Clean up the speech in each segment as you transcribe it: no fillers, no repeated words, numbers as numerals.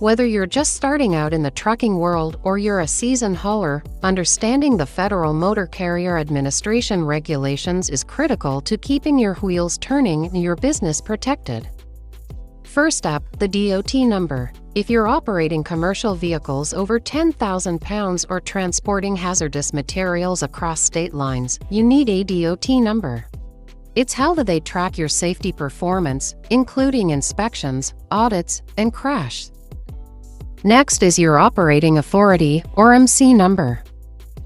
Whether you're just starting out in the trucking world or you're a seasoned hauler, understanding the Federal Motor Carrier Administration regulations is critical to keeping your wheels turning and your business protected. First up, the DOT number. If you're operating commercial vehicles over 10,000 pounds or transporting hazardous materials across state lines, you need a DOT number. It's how they track your safety performance, including inspections, audits, and crash. Next is your operating authority, or MC number.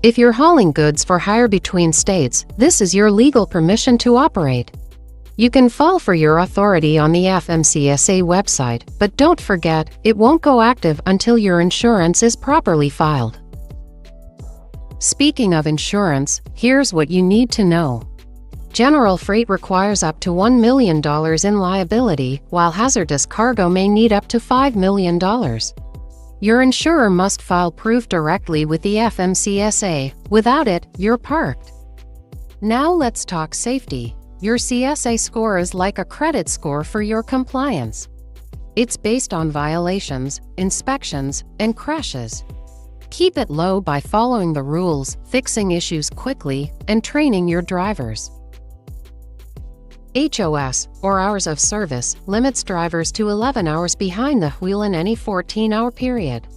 If you're hauling goods for hire between states, this is your legal permission to operate. You can file for your authority on the FMCSA website, but don't forget, it won't go active until your insurance is properly filed. Speaking of insurance, here's what you need to know. General freight requires up to $1 million in liability, while hazardous cargo may need up to $5 million. Your insurer must file proof directly with the FMCSA. Without it, you're parked. Now let's talk safety. Your CSA score is like a credit score for your compliance. It's based on violations, inspections, and crashes. Keep it low by following the rules, fixing issues quickly, and training your drivers. HOS, or hours of service, limits drivers to 11 hours behind the wheel in any 14-hour period.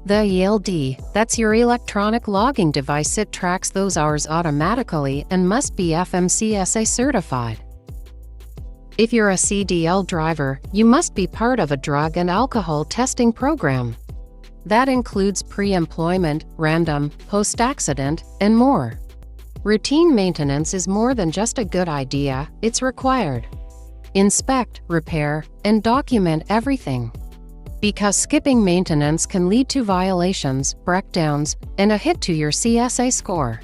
The ELD, that's your electronic logging device. It tracks those hours automatically and must be FMCSA certified. If you're a CDL driver, you must be part of a drug and alcohol testing program. That includes pre-employment, random, post-accident, and more. Routine maintenance is more than just a good idea, it's required. Inspect, repair, and document everything. Because skipping maintenance can lead to violations, breakdowns, and a hit to your CSA score.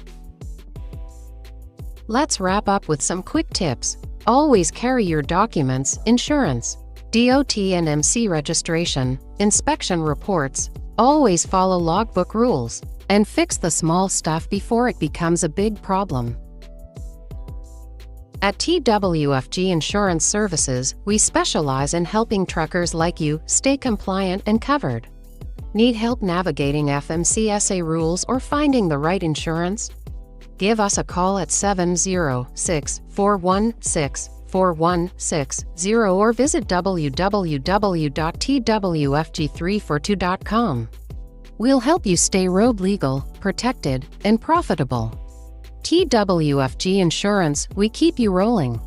Let's wrap up with some quick tips. Always carry your documents, insurance, DOT and MC registration, inspection reports. Always follow logbook rules, and fix the small stuff before it becomes a big problem. At TWFG Insurance Services, we specialize in helping truckers like you stay compliant and covered. Need help navigating FMCSA rules or finding the right insurance? Give us a call at 706-416-4160 or visit www.twfg342.com. We'll help you stay road legal, protected, and profitable. TWFG Insurance, we keep you rolling.